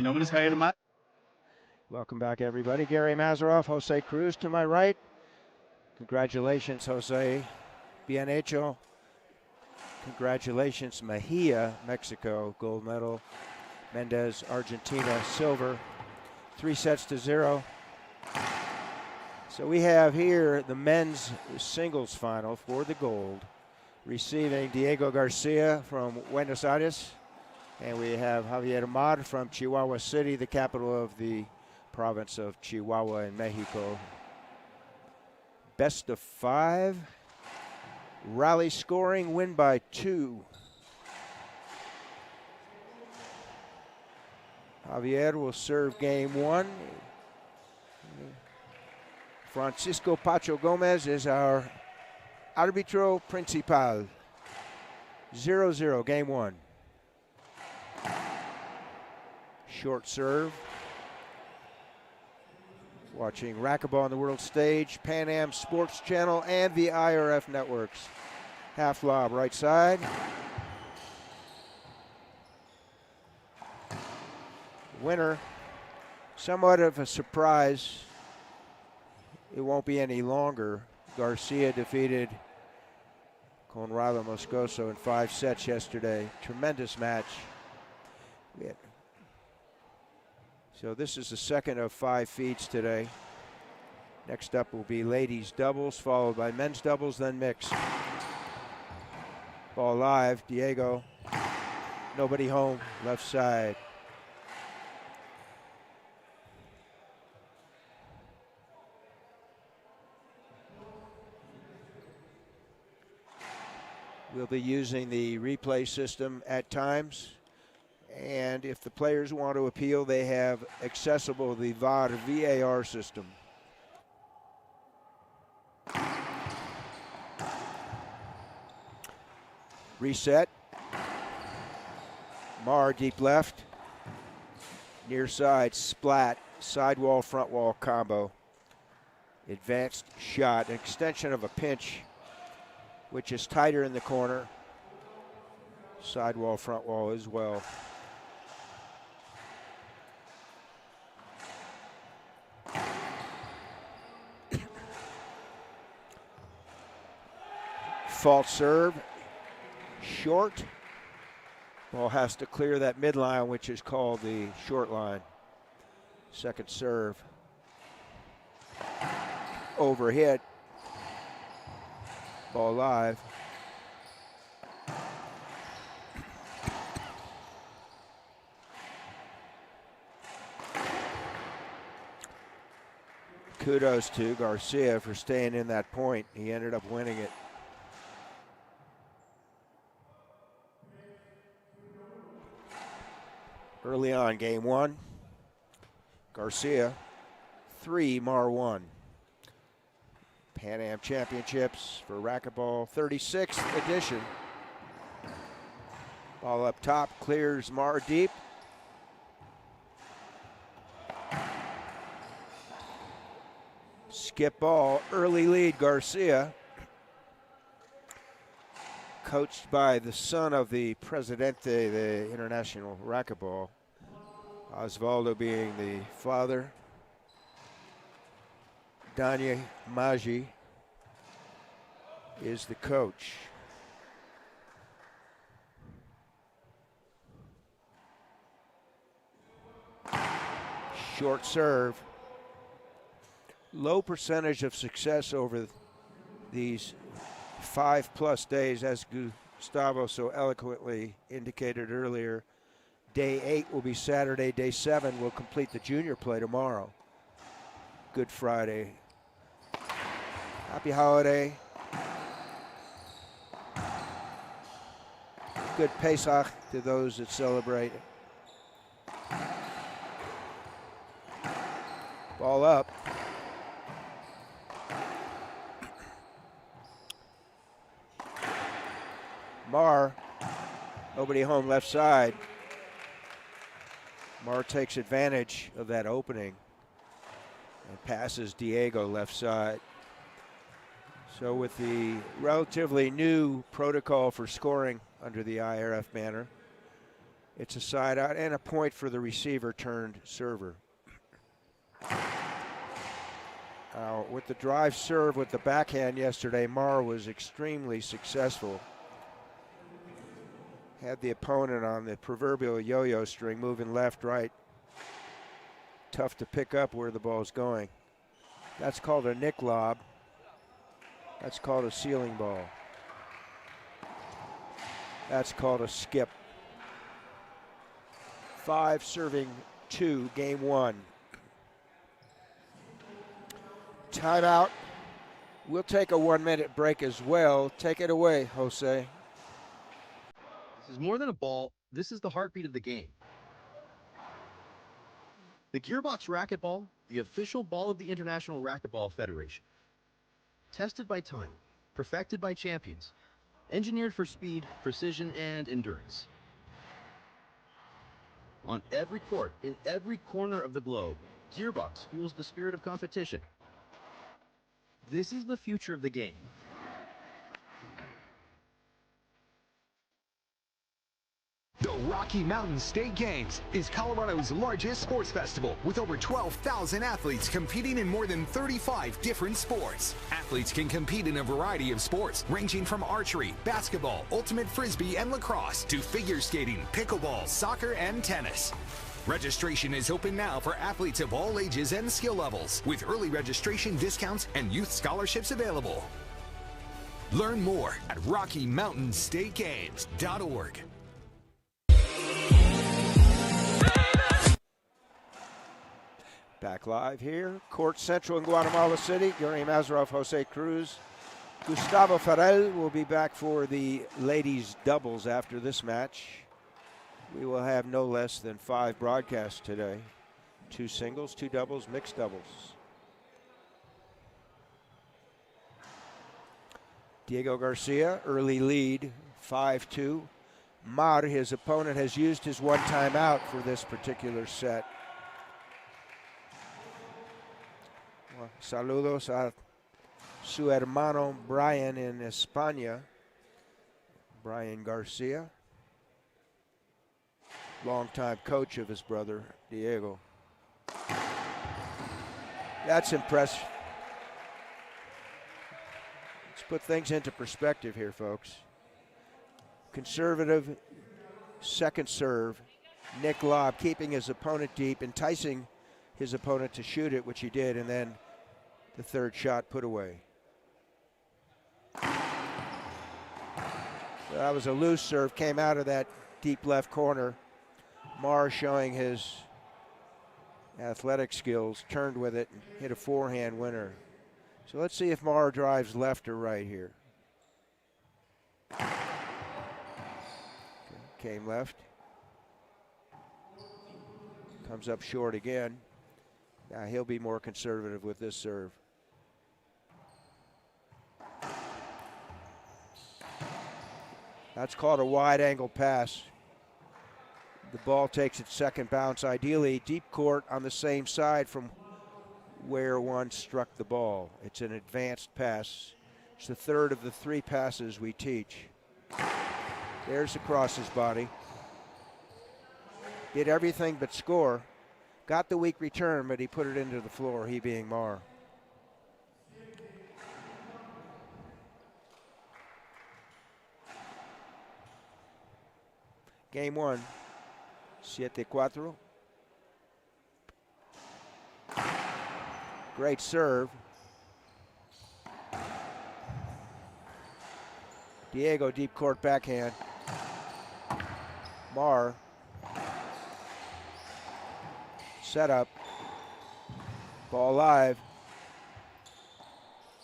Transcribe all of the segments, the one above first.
Mi nombre es Javier. Welcome back, everybody. Gary Mazeroff, Jose Cruz to my right. Congratulations, Jose. Bien hecho. Congratulations, Mejia, Mexico, gold medal. Mendez, Argentina, silver. 3-0. So we have here the men's singles final for the gold, receiving Diego Garcia from Buenos Aires, and we have Javier Mar from Chihuahua City, the capital of the province of Chihuahua in Mexico. Best of 5. Rally scoring, win by 2. Javier will serve game 1. Francisco Pacho Gomez is our arbitro principal. 0-0, game 1. Short serve. Watching Racquetball on the world stage, Pan Am Sports Channel, and the IRF networks. Half lob, right side. Winner, somewhat of a surprise. It won't be any longer. Garcia defeated Conrado Moscoso in 5 sets yesterday. Tremendous match. So this is the second of 5 feeds today. Next up will be ladies doubles, followed by men's doubles, then mixed. Ball live, Diego. Nobody home, left side. We'll be using the replay system at times. And if the players want to appeal, they have accessible the VAR system. Reset. Mar deep left. Near side splat, sidewall, front wall combo. Advanced shot, an extension of a pinch, which is tighter in the corner. Sidewall, front wall as well. False serve, short. Ball has to clear that midline, which is called the short line. Second serve. Overhit. Ball live. Kudos to Garcia for staying in that point. He ended up winning it. Early on, game 1. Garcia, 3, Mar 1. Pan Am Championships for Racquetball, 36th edition. Ball up top, clears Mar deep. Skip ball, early lead Garcia. Coached by the son of the Presidente, the International Racquetball. Osvaldo being the father. Danya Maggi is the coach. Short serve. Low percentage of success over these 5+ days, as Gustavo so eloquently indicated earlier. Day 8 will be Saturday. Day 7 will complete the junior play tomorrow. Good Friday. Happy holiday. Good Pesach to those that celebrate. Ball up. Mar, nobody home, left side. Mar takes advantage of that opening and passes Diego left side. So with the relatively new protocol for scoring under the IRF banner, It's a side out and a point for the receiver turned server. With the drive serve with the backhand yesterday, Marr was extremely successful. Had the opponent on the proverbial yo-yo string, moving left, right. Tough to pick up where the ball's going. That's called a nick lob. That's called a ceiling ball. That's called a skip. 5 serving 2, game 1. Timeout. We'll take a 1-minute break as well. Take it away, Jose. This is more than a ball. This is the heartbeat of the game. The Gearbox Racquetball, the official ball of the International Racquetball Federation. Tested by time, perfected by champions, engineered for speed, precision, and endurance. On every court, in every corner of the globe, Gearbox fuels the spirit of competition. This is the future of the game. The Rocky Mountain State Games is Colorado's largest sports festival with over 12,000 athletes competing in more than 35 different sports. Athletes can compete in a variety of sports ranging from archery, basketball, ultimate frisbee, and lacrosse to figure skating, pickleball, soccer, and tennis. Registration is open now for athletes of all ages and skill levels, with early registration discounts and youth scholarships available. Learn more at RockyMountainStateGames.org. Back live here, Court Central in Guatemala City. Yuri Mazarov, Jose Cruz. Gustavo Farrell will be back for the ladies' doubles after this match. We will have no less than 5 broadcasts today. 2 singles, 2 doubles, mixed doubles. Diego Garcia, early lead, 5-2. Mar, his opponent, has used his 1 timeout for this particular set. Saludos a su hermano Brian in España. Brian Garcia, longtime coach of his brother Diego. That's impressive. Let's put things into perspective here, folks. Conservative second serve, nick lob, keeping his opponent deep, enticing his opponent to shoot it, which he did, and then the third shot put away. So that was a loose serve, came out of that deep left corner. Marr showing his athletic skills, turned with it and hit a forehand winner. So let's see if Marr drives left or right here. Came left. Comes up short again. Now he'll be more conservative with this serve. That's called a wide angle pass. The ball takes its second bounce, ideally deep court on the same side from where one struck the ball. It's an advanced pass. It's the third of the 3 passes we teach. There's across his body. Did everything but score. Got the weak return, but he put it into the floor, he being Marr. Game 1, 7-4. Great serve. Diego deep court backhand. Marr. Set up. Ball live.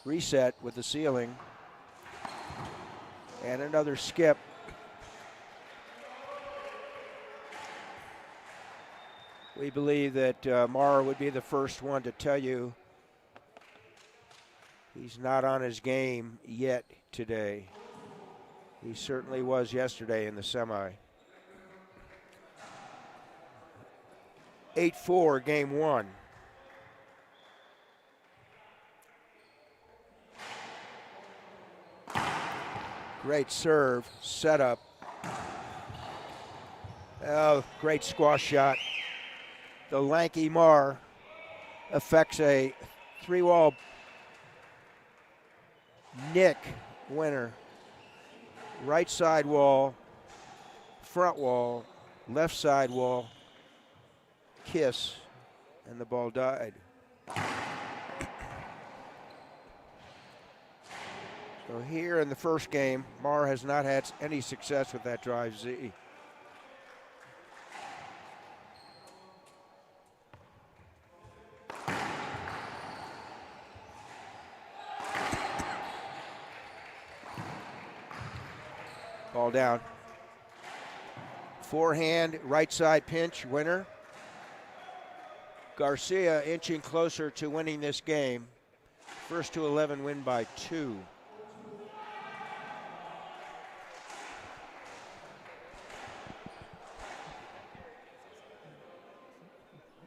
Reset with the ceiling. And another skip. We believe that Marr would be the first one to tell you he's not on his game yet today. He certainly was yesterday in the semi. 8-4, game 1. Great serve, set up. Oh, great squash shot. The lanky Mar affects a 3-wall nick winner. Right side wall, front wall, left side wall, kiss, and the ball died. So here in the first game, Mar has not had any success with that drive Z. Ball down. Forehand, right side pinch, winner. Garcia inching closer to winning this game. First to 11 win by 2.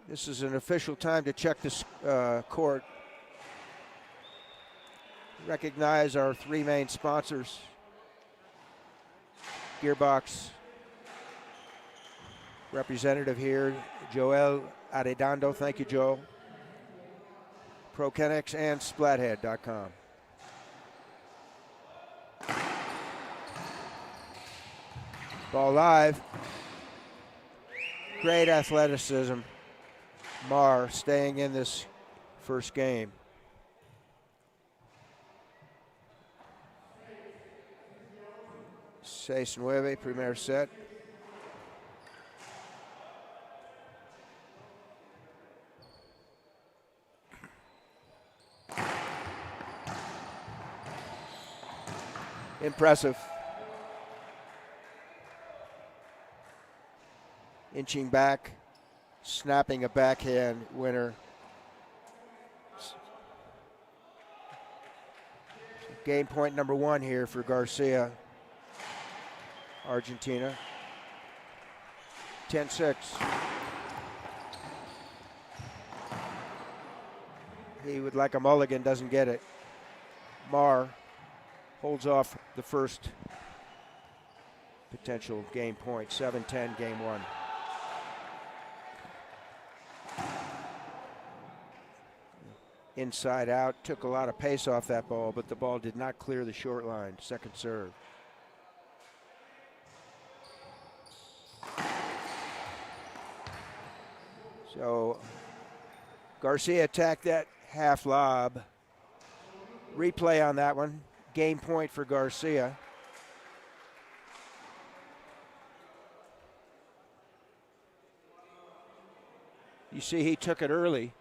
This is an official time to check this court. Recognize our 3 main sponsors. Gearbox representative here, Joel Arredondo. Thank you, Joel. ProKennex and Splathead.com. Ball live. Great athleticism. Mar staying in this first game. 6-9, primer set. Impressive. Inching back, snapping a backhand winner. Game point number 1 here for Garcia. Argentina. 10-6. He would like a mulligan, doesn't get it. Mar holds off the first potential game point. 7-10, game 1. Inside out, took a lot of pace off that ball, but the ball did not clear the short line. Second serve. So Garcia attacked that half lob. Replay on that one. Game point for Garcia. You see he took it early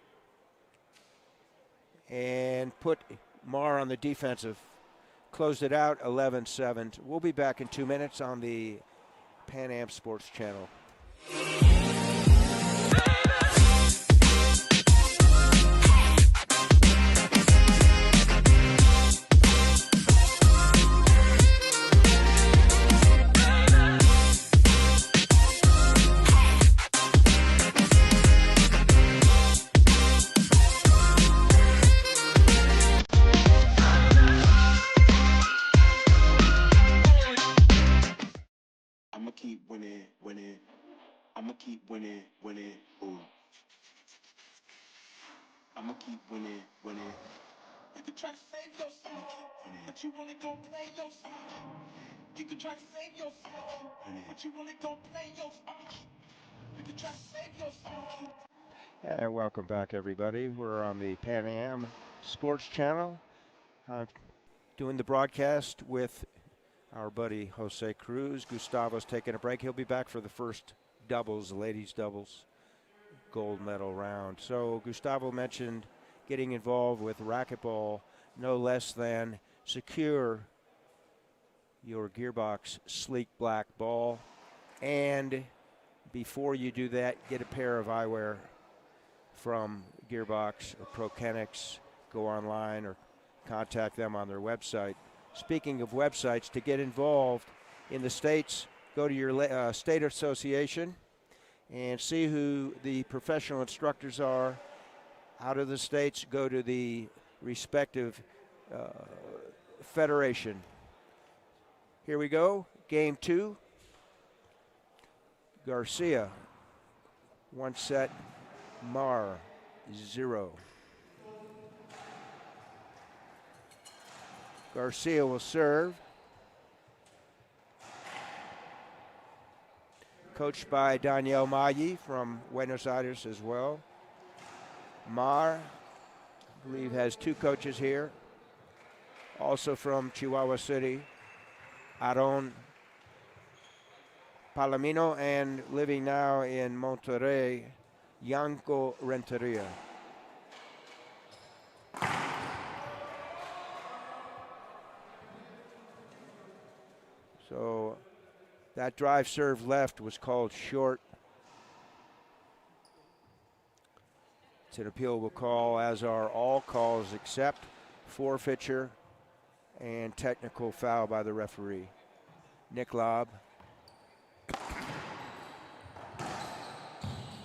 and put Mar on the defensive. Closed it out 11-7. We'll be back in 2 minutes on the Pan Am Sports Channel. I'ma keep winning, ooh. I'ma keep winning. You can try to save yourself, but you wanna go play yourself. You can try to save yourself, but you wanna go play yourself. You can try to save yourself. And welcome back, everybody. We're on the Pan Am Sports Channel. Doing the broadcast with our buddy Jose Cruz. Gustavo's taking a break. He'll be back for the first doubles, the ladies' doubles gold medal round. So Gustavo mentioned getting involved with racquetball, no less than secure your Gearbox sleek black ball. And before you do that, get a pair of eyewear from Gearbox or ProKennex. Go online or contact them on their website. Speaking of websites, to get involved in the states, go to your state association and see who the professional instructors are. Out of the states, go to the respective federation. Here we go, game 2. Garcia. 1 set, Mar 0. Garcia will serve. Coached by Daniel Maggi from Buenos Aires as well. Mar, I believe, has 2 coaches here. Also from Chihuahua City, Aaron Palomino, and living now in Monterrey, Yanko Renteria. So that drive serve left was called short. It's an appealable call, as are all calls except forfeiture and technical foul by the referee. Nick Lobb.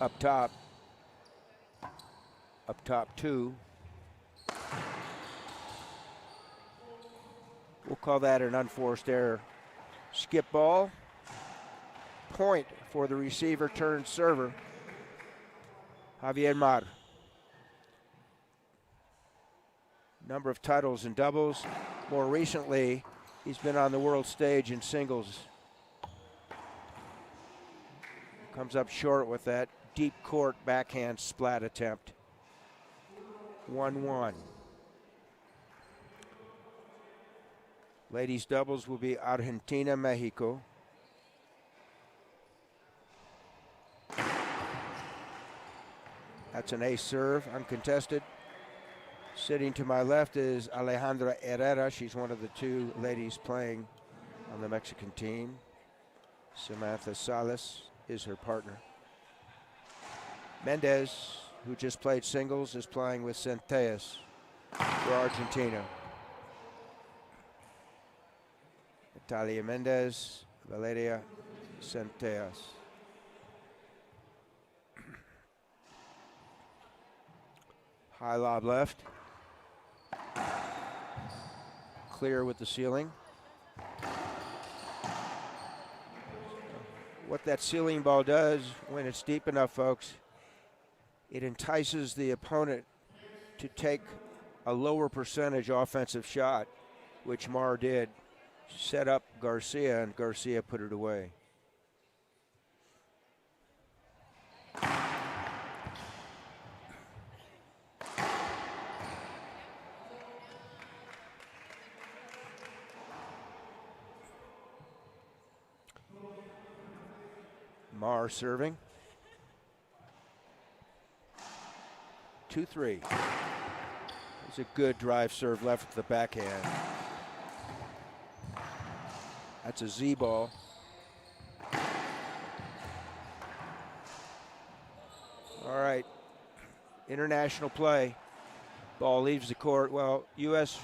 Up top 2. We'll call that an unforced error. Skip ball. Point for the receiver turned server, Javier Mar. Number of titles in doubles. More recently, he's been on the world stage in singles. Comes up short with that deep court backhand splat attempt. 1-1. Ladies doubles will be Argentina, Mexico. That's an ace serve, uncontested. Sitting to my left is Alejandra Herrera. She's one of the 2 ladies playing on the Mexican team. Samantha Salas is her partner. Mendez, who just played singles, is playing with Centellas for Argentina. Natalia Mendez, Valeria Centellas. High lob left. Clear with the ceiling. What that ceiling ball does when it's deep enough, folks, it entices the opponent to take a lower percentage offensive shot, which Mar did. Set up Garcia, and Garcia put it away. Mar serving. 2-3. It's a good drive serve left with the backhand. That's a Z ball. All right. International play. Ball leaves the court. Well, U.S.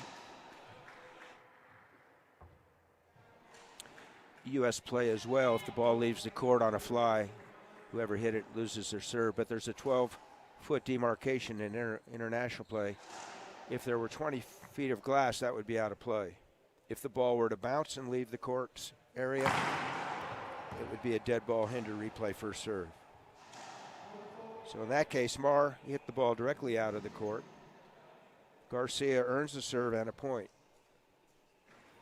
play as well. If the ball leaves the court on a fly, whoever hit it loses their serve. But there's a 12-foot demarcation in international play. If there were 20 feet of glass, that would be out of play. If the ball were to bounce and leave the court's area, it would be a dead ball hinder replay first serve. So in that case, Mar hit the ball directly out of the court. Garcia earns the serve and a point.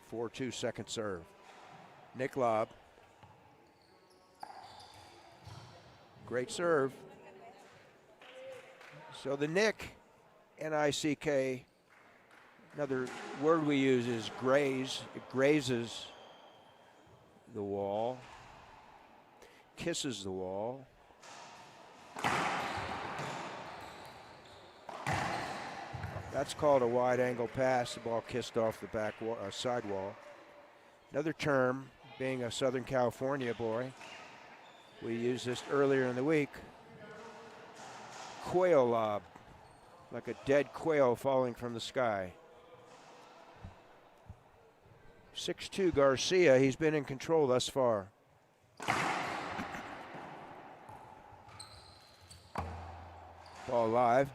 4-2 second serve. Nick Lobb. Great serve. So the Nick, N-I-C-K, another word we use is graze. It grazes the wall, kisses the wall. That's called a wide angle pass. The ball kissed off the back wall, side wall. Another term, being a Southern California boy, we used this earlier in the week. Quail lob, like a dead quail falling from the sky. 6-2 Garcia, he's been in control thus far. Ball live.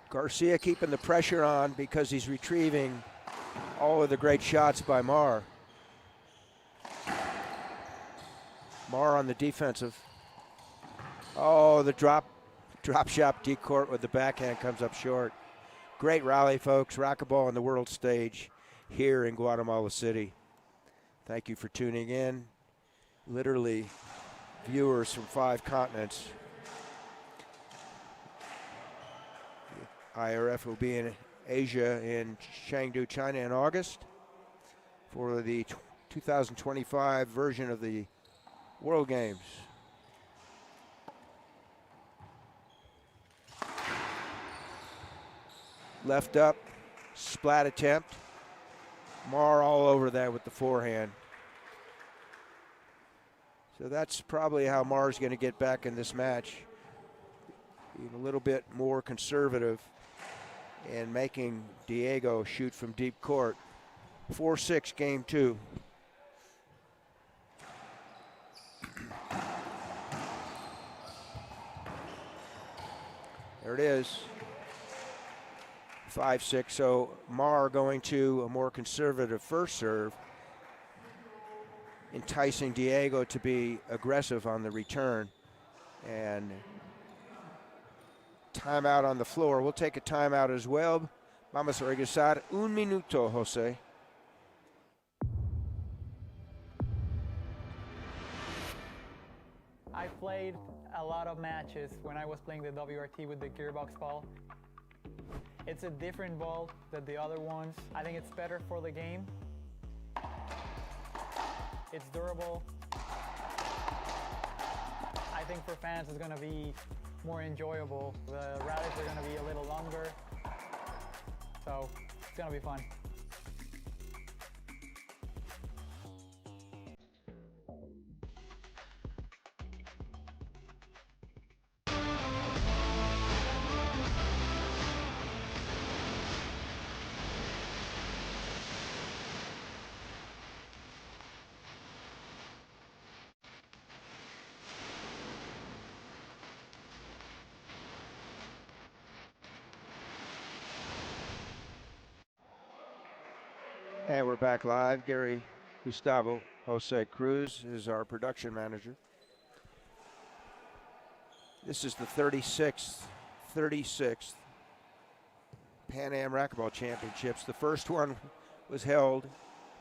Garcia keeping the pressure on because he's retrieving all of the great shots by Mar. Mar on the defensive. Oh, the drop shot D-court with the backhand comes up short. Great rally, folks. Racquetball on the world stage here in Guatemala City. Thank you for tuning in. Literally viewers from 5 continents. IRF will be in Asia in Chengdu, China in August for the 2025 version of the World Games. Left up, splat attempt. Mar all over that with the forehand. So that's probably how Mar's going to get back in this match. Being a little bit more conservative and making Diego shoot from deep court. 4-6 game 2. There it is. 5-6, so Mar going to a more conservative first serve, enticing Diego to be aggressive on the return. And timeout on the floor. We'll take a timeout as well. Vamos a regresar un minuto, Jose. I played a lot of matches when I was playing the WRT with the Gearbox ball. It's a different ball than the other ones. I think it's better for the game. It's durable. I think for fans it's gonna be more enjoyable. The rallies are gonna be a little longer. So it's gonna be fun. And we're back live. Gary Gustavo Jose Cruz is our production manager. This is the 36th Pan Am Racquetball Championships. The first one was held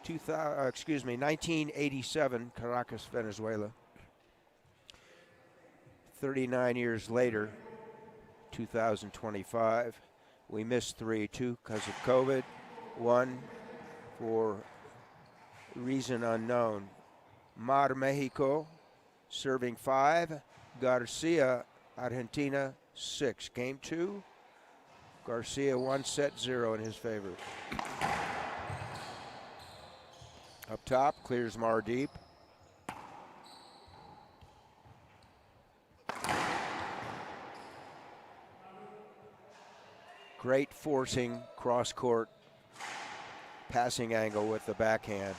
1987, Caracas, Venezuela. 39 years later, 2025. We missed 3, 2 because of COVID, 1 for reason unknown. Mar Mexico serving 5, Garcia Argentina 6. Game 2, Garcia 1-0 in his favor. Up top, clears Mar deep. Great forcing cross court passing angle with the backhand.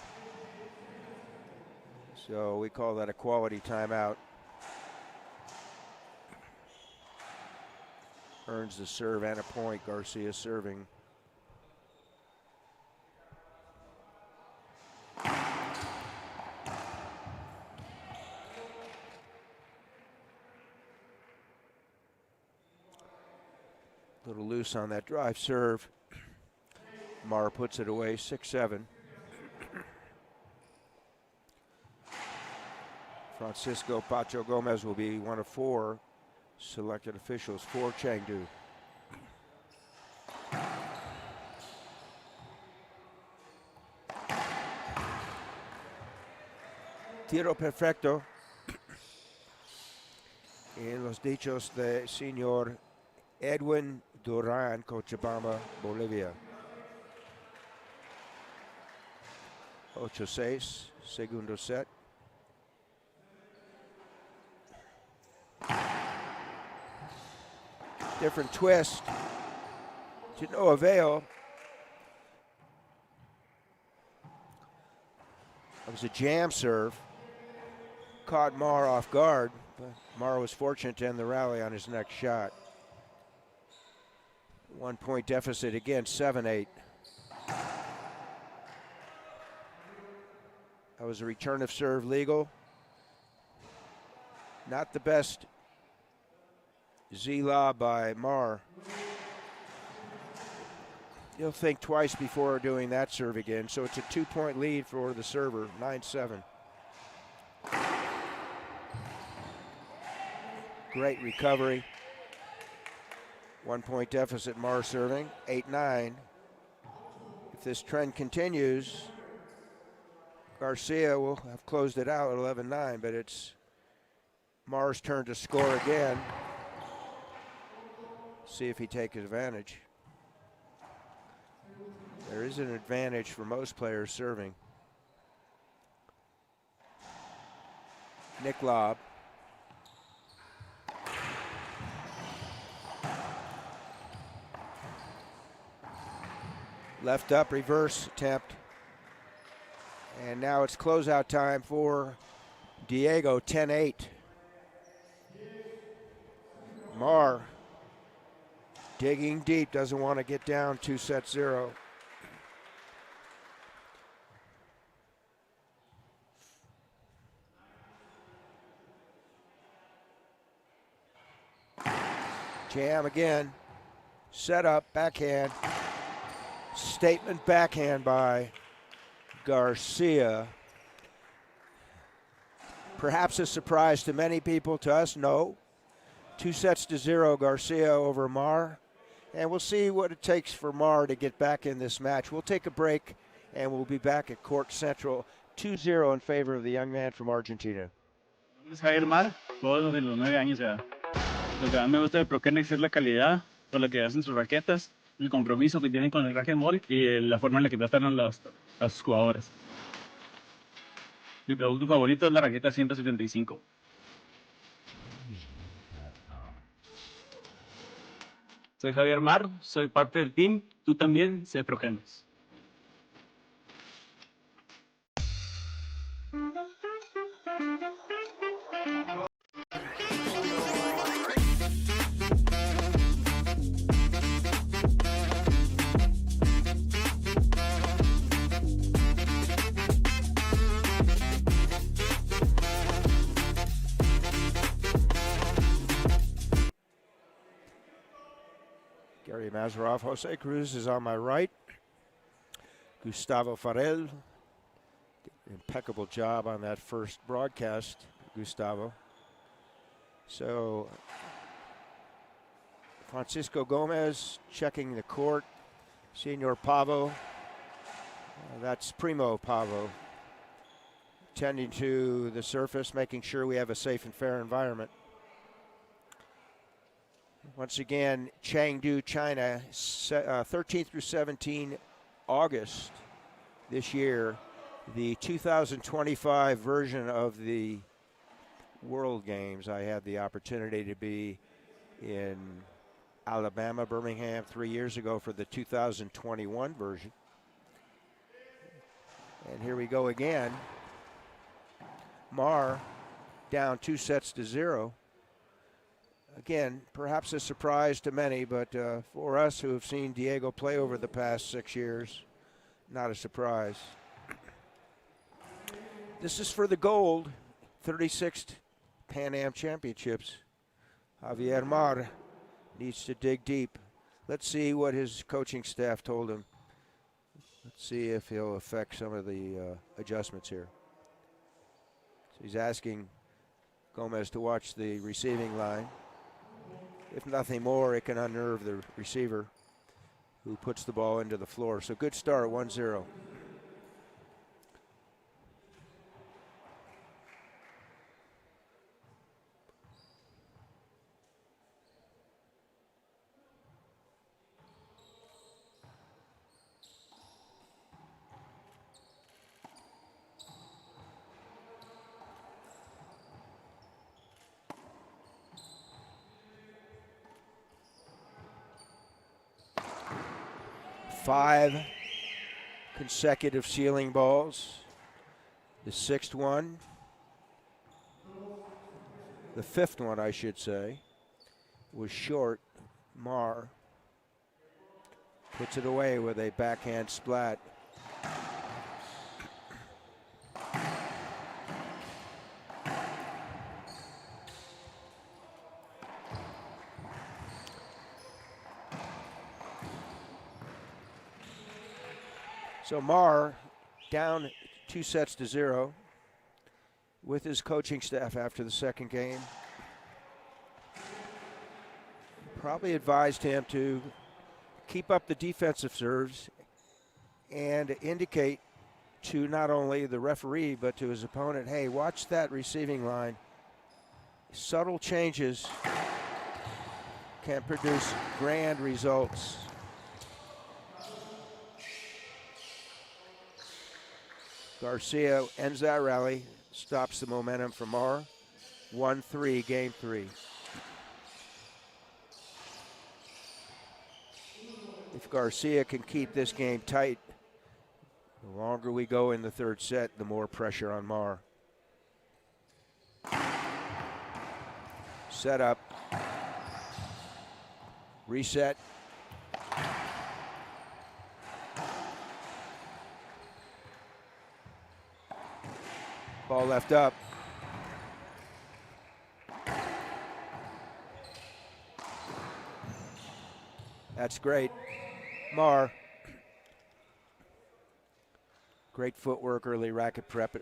So we call that a quality timeout. Earns the serve and a point. Garcia serving. A little loose on that drive serve. Mar puts it away, 6-7. Francisco Pacho Gomez will be one of 4 selected officials for Chengdu. Tiro perfecto en los dichos de señor Edwin Duran, Cochabamba, Bolivia. 8-6, segundo set. Different twist to no avail. It was a jam serve. Caught Mar off guard, but Mar was fortunate to end the rally on his next shot. 1 point deficit again, 7-8. That was a return of serve legal. Not the best Z-lob by Mar. He'll think twice before doing that serve again. So it's a 2 point lead for the server, 9-7. Great recovery. 1 point deficit, Mar serving, 8-9. If this trend continues, Garcia will have closed it out at 11-9, but it's Mar's turn to score again. See if he takes advantage. There is an advantage for most players serving. Nick lob. Left up, reverse attempt. And now it's closeout time for Diego, 10-8. Mar digging deep, doesn't want to get down 2-0. Jam again, set up, backhand. Statement backhand by Garcia. Perhaps a surprise to many people, to us, no. 2-0, Garcia over Mar. And we'll see what it takes for Mar to get back in this match. We'll take a break, and we'll be back at Court Central. 2-0 in favor of the young man from Argentina. Es Javier Mar, juego desde los 9 años de edad. Lo que más me gusta de ProKennex es la calidad con la que hacen sus raquetas, el compromiso que tienen con el racquetball y la forma en la que tratan a sus jugadores. Mi producto favorito es la raqueta 175. Soy Javier Mar, soy parte del team, tú también, sé ProKennex. Gary Mazarov, Jose Cruz is on my right. Gustavo Farel, impeccable job on that first broadcast, Gustavo. So, Francisco Gomez checking the court. Senor Pavo, that's Primo Pavo, tending to the surface, making sure we have a safe and fair environment. Once again, Chengdu, China, 13 through 17 August this year, the 2025 version of the World Games. I had the opportunity to be in Alabama, Birmingham 3 years ago for the 2021 version. And here we go again. Mar down 2-0. Again, perhaps a surprise to many, but for us who have seen Diego play over the past 6 years, not a surprise. This is for the gold, 36th Pan Am Championships. Javier Mar needs to dig deep. Let's see what his coaching staff told him. Let's see if he'll affect some of the adjustments here. So he's asking Gomez to watch the receiving line. If nothing more, it can unnerve the receiver who puts the ball into the floor. So good start, 1-0. Five consecutive ceiling balls. The sixth one, the fifth one, I should say, was short. Mar Puts it away with a backhand splat. So Mar down 2-0 with his coaching staff after the second game. Probably advised him to keep up the defensive serves and indicate to not only the referee but to his opponent, hey, watch that receiving line. Subtle changes can produce grand results. Garcia ends that rally, stops the momentum from Mar. 1-3, game 3. If Garcia can keep this game tight, the longer we go in the third set, the more pressure on Mar. Set up. Reset. Ball left up. That's great. Mar. Great footwork, early racket prep,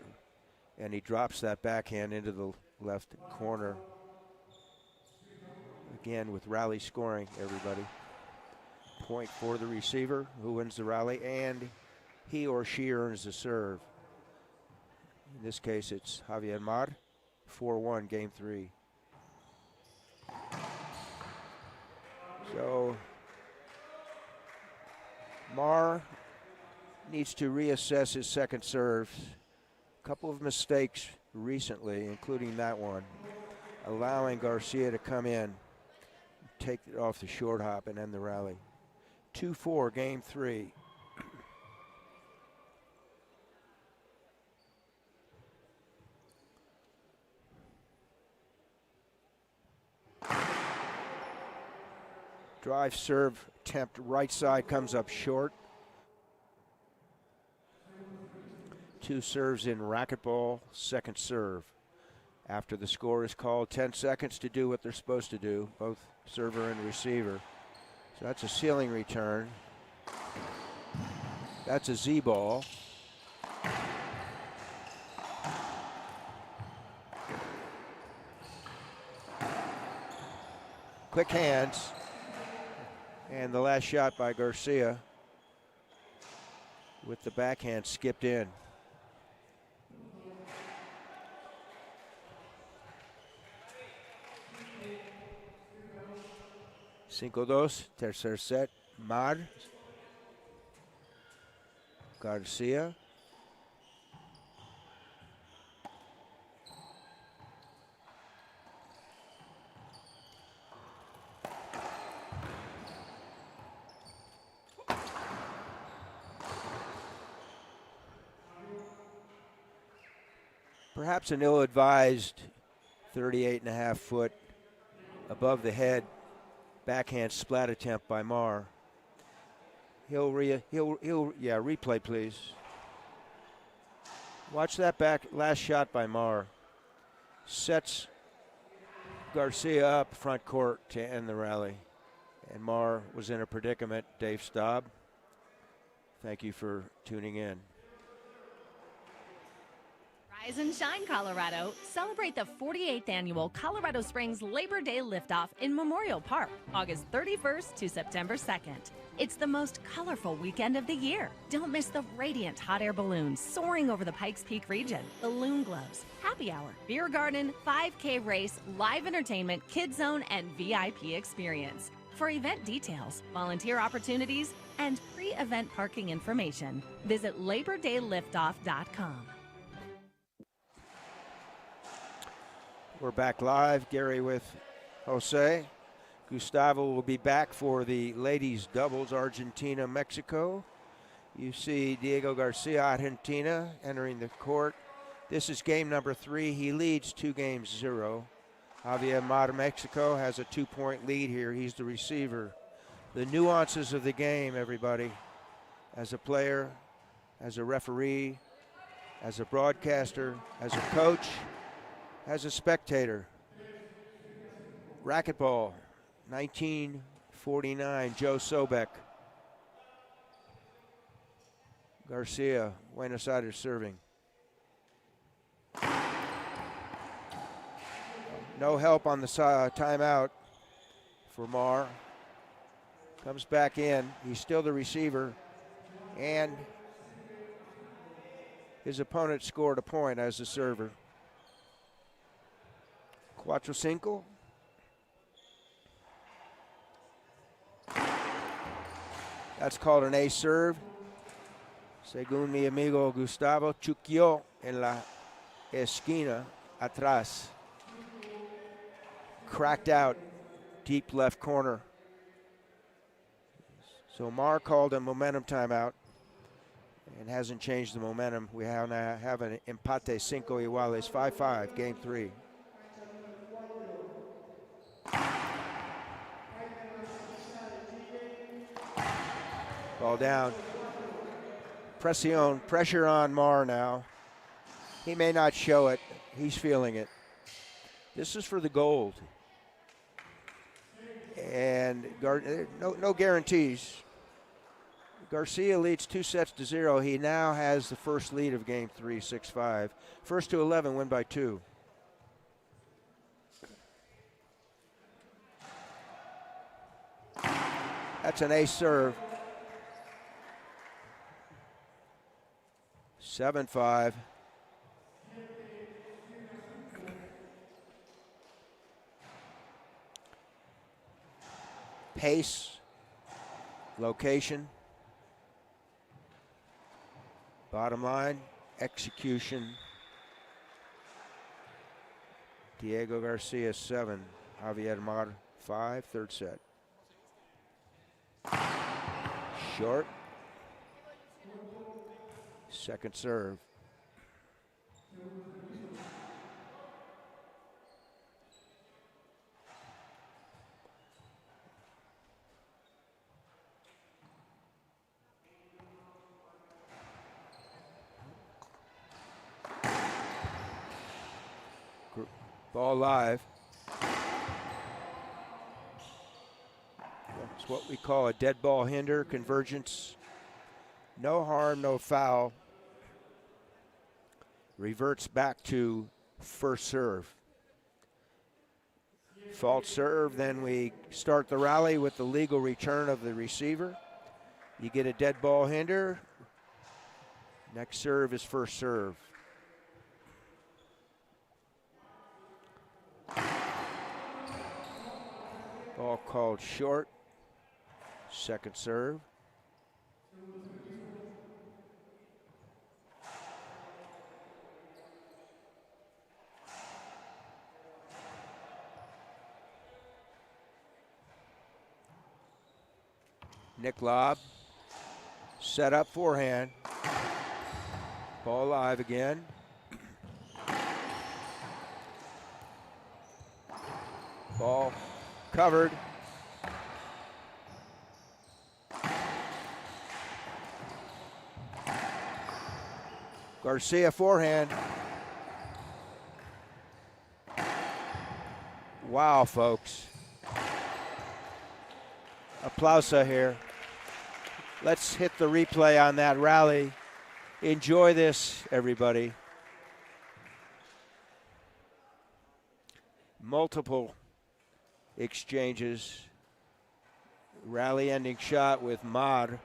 and he drops that backhand into the left corner. Again, with rally scoring, everybody. Point for the receiver who wins the rally, and he or she earns the serve. In this case, it's Javier Mar. 4-1, game 3. So Mar needs to reassess his second serve. A couple of mistakes recently, including that one, allowing Garcia to come in, take it off the short hop, and end the rally. 2-4, game 3. Drive serve attempt right side comes up short. 2 serves in racquetball, second serve. After the score is called, 10 seconds to do what they're supposed to do, both server and receiver. So that's a ceiling return. That's a Z ball. Quick hands. And the last shot by Garcia with the backhand skipped in. Cinco dos, tercer set. Mar. Garcia. Perhaps an ill-advised 38.5 foot above the head backhand splat attempt by Mar. Replay please. Watch that last shot by Mar. Sets Garcia up front court to end the rally. And Mar was in a predicament. Dave Staub, thank you for tuning in. Rise and shine, Colorado. Celebrate the 48th annual Colorado Springs Labor Day Liftoff in Memorial Park, August 31st to September 2nd. It's the most colorful weekend of the year. Don't miss the radiant hot air balloons soaring over the Pikes Peak region, balloon glows, happy hour, beer garden, 5K race, live entertainment, kids zone, and VIP experience. For event details, volunteer opportunities, and pre-event parking information, visit LaborDayLiftoff.com. We're back live. Gary with Jose. Gustavo will be back for the ladies' doubles, Argentina, Mexico. You see Diego Garcia, Argentina, entering the court. This is game number 3. He leads 2-0. Javier Mar, Mexico, has a 2-point lead here. He's the receiver. the nuances of the game, everybody. As a player, as a referee, as a broadcaster, as a coach, as a spectator. Racquetball, 1949, Joe Sobek. Garcia, Buenos Aires serving. No help on the timeout for Mar. Comes back in. He's still the receiver. And his opponent scored a point as the server. 4-5. That's called an ace serve. Según mi amigo Gustavo, chuqueó en la esquina atrás. Cracked out, deep left corner. So Mar called a momentum timeout and hasn't changed the momentum. We now have an empate cinco iguales, 5-5, game 3. Ball down. Pressure on Mar now. He may not show it. He's feeling it. This is for the gold. And no guarantees. Garcia leads 2-0. He now has the first lead of game 3, 6-5. First to 11, win by 2. That's an ace serve. 7-5. Pace, location, bottom line, execution. Diego Garcia 7, Javier Mar 5, third set. Short. Second serve. Ball live. That's what we call a dead ball hinder, convergence. No harm, no foul. Reverts back to first serve. False serve, then we start the rally with the legal return of the receiver. You get a dead ball hinder. Next serve is first serve. Ball called short. Second serve. Nick lob. Set up forehand. Ball live again. Ball covered. Garcia forehand. Wow, folks. Applausa here. Let's hit the replay on that rally. Enjoy this, everybody. Multiple exchanges. Rally ending shot with Mar.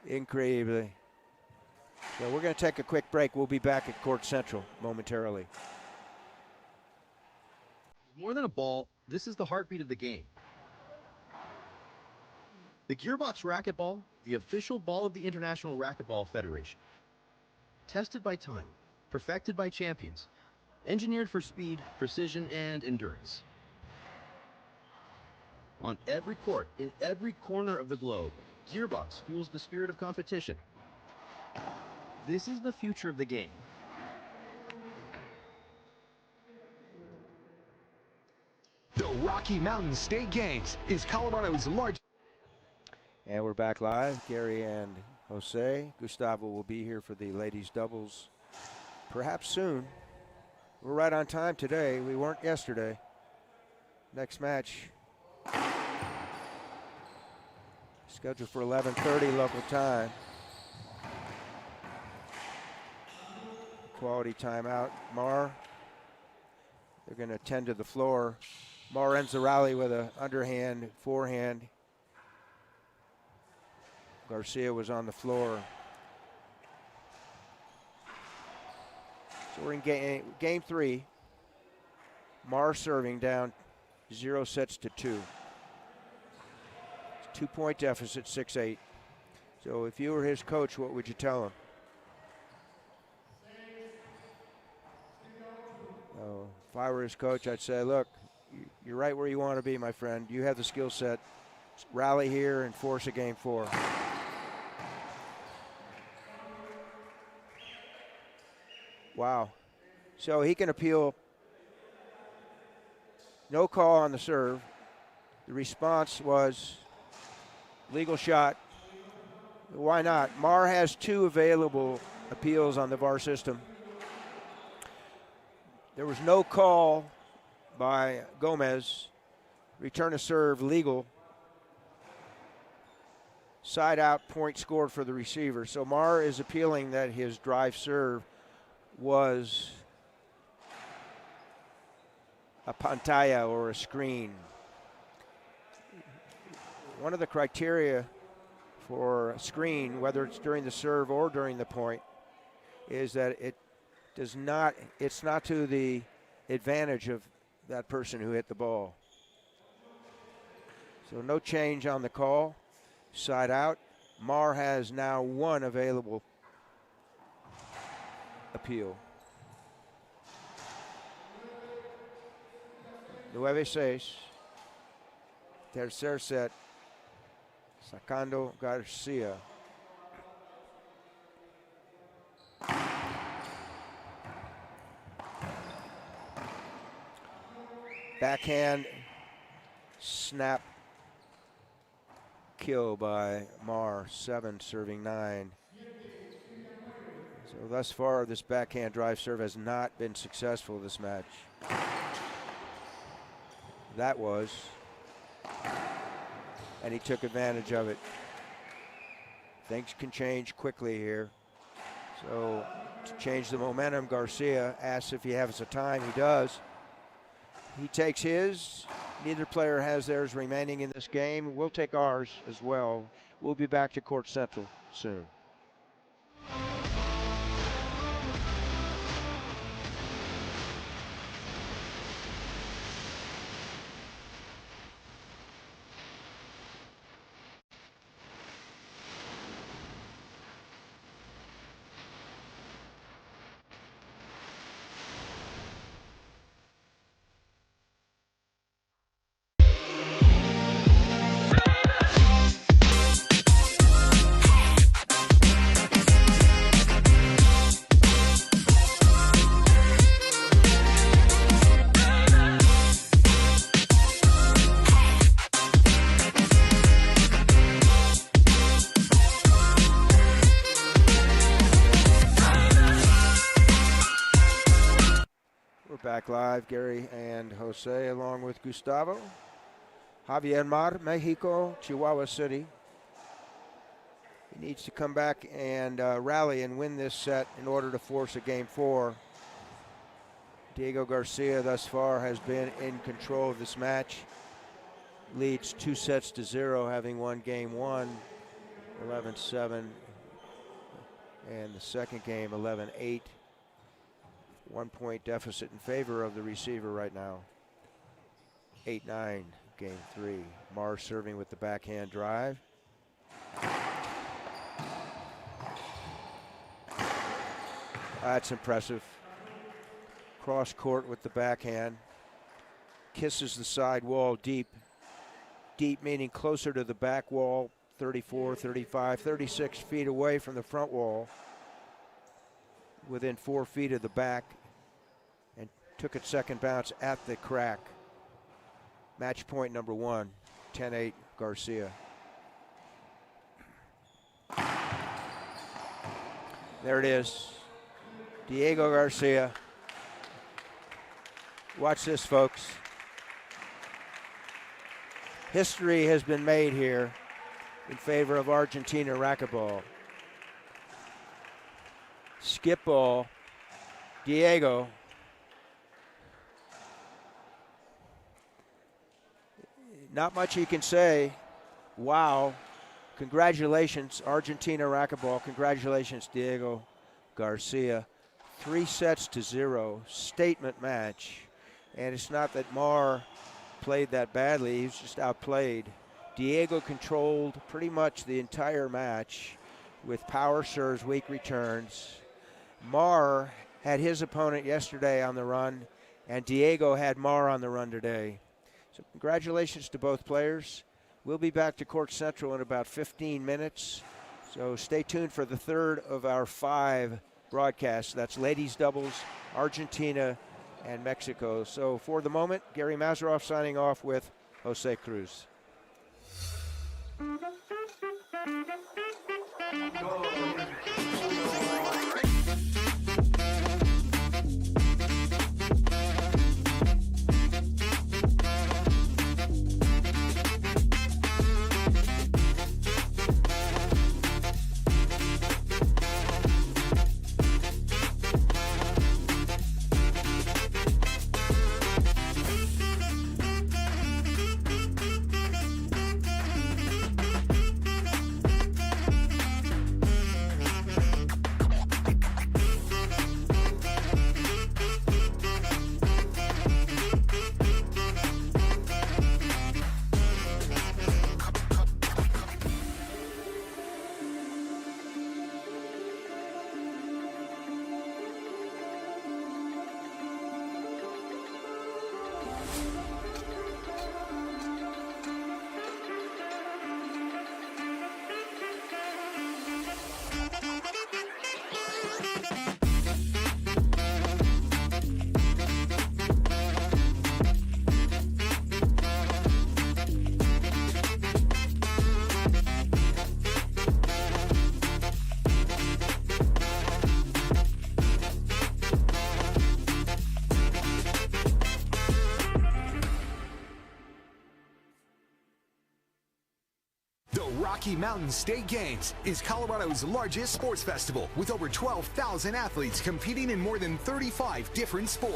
Increíble. So we're going to take a quick break. We'll be back at Court Central momentarily. More than a ball, this is the heartbeat of the game. The Gearbox Racquetball, the official ball of the International Racquetball Federation. Tested by time, perfected by champions, engineered for speed, precision, and endurance. On every court, in every corner of the globe, Gearbox fuels the spirit of competition. This is the future of the game. The Rocky Mountain State Games is Colorado's largest. And we're back live. Gary and Jose. Gustavo will be here for the ladies doubles perhaps soon. We're right on time today. We weren't yesterday. Next match scheduled for 11:30 local time. Quality timeout. Mar, they're going to tend to the floor. Mar ends the rally with an underhand, forehand. Garcia was on the floor. So we're in game 3. Mar serving down 0 sets to 2. It's a 2-point deficit, 6-8. So if you were his coach, what would you tell him? If I were his coach, I'd say, look, you're right where you want to be, my friend. You have the skill set. Rally here and force a game 4. Wow. So he can appeal. No call on the serve. The response was legal shot. Why not? Mar has 2 available appeals on the VAR system. There was no call by Gomez. Return of serve legal. Side out, point scored for the receiver. So Mar is appealing that his drive serve was a pantalla or a screen. One of the criteria for a screen, whether it's during the serve or during the point, is that it's not to the advantage of that person who hit the ball. So no change on the call. Side out. Mar has now 1 available appeal. 9-6. Tercer set. Sacando Garcia. Backhand snap kill by Mar, 7 serving 9. So thus far, this backhand drive serve has not been successful this match. That was, and he took advantage of it. Things can change quickly here. So to change the momentum, Garcia asks if he has a time. He does. He takes his. Neither player has theirs remaining in this game. We'll take ours as well. We'll be back to Court Central soon. Back live, Gary and Jose along with Gustavo. Javier Mar, Mexico, Chihuahua City. He needs to come back and rally and win this set in order to force a game 4. Diego Garcia thus far has been in control of this match. Leads 2 sets to 0, having won game 1, 11-7, and the second game, 11-8. 1-point deficit in favor of the receiver right now. 8-9, game 3. Mar serving with the backhand drive. That's impressive. Cross court with the backhand. Kisses the side wall deep. Deep meaning closer to the back wall, 34, 35, 36 feet away from the front wall. Within 4 feet of the back, and took its second bounce at the crack. Match point number 1, 10-8 Garcia. There it is. Diego Garcia. Watch this, folks. History has been made here in favor of Argentina racquetball. Skip ball. Diego. Not much you can say. Wow. Congratulations, Argentina racquetball. Congratulations, Diego Garcia. 3-0. Statement match. And it's not that Mar played that badly. He was just outplayed. Diego controlled pretty much the entire match with power serves, weak returns. Mar had his opponent yesterday on the run, and Diego had Mar on the run today. So congratulations to both players. We'll be back to Court Central in about 15 minutes. So stay tuned for the third of our 5 broadcasts. That's ladies doubles, Argentina, and Mexico. So for the moment, Gary Mazeroff signing off with Jose Cruz. Rocky Mountain State Games is Colorado's largest sports festival with over 12,000 athletes competing in more than 35 different sports.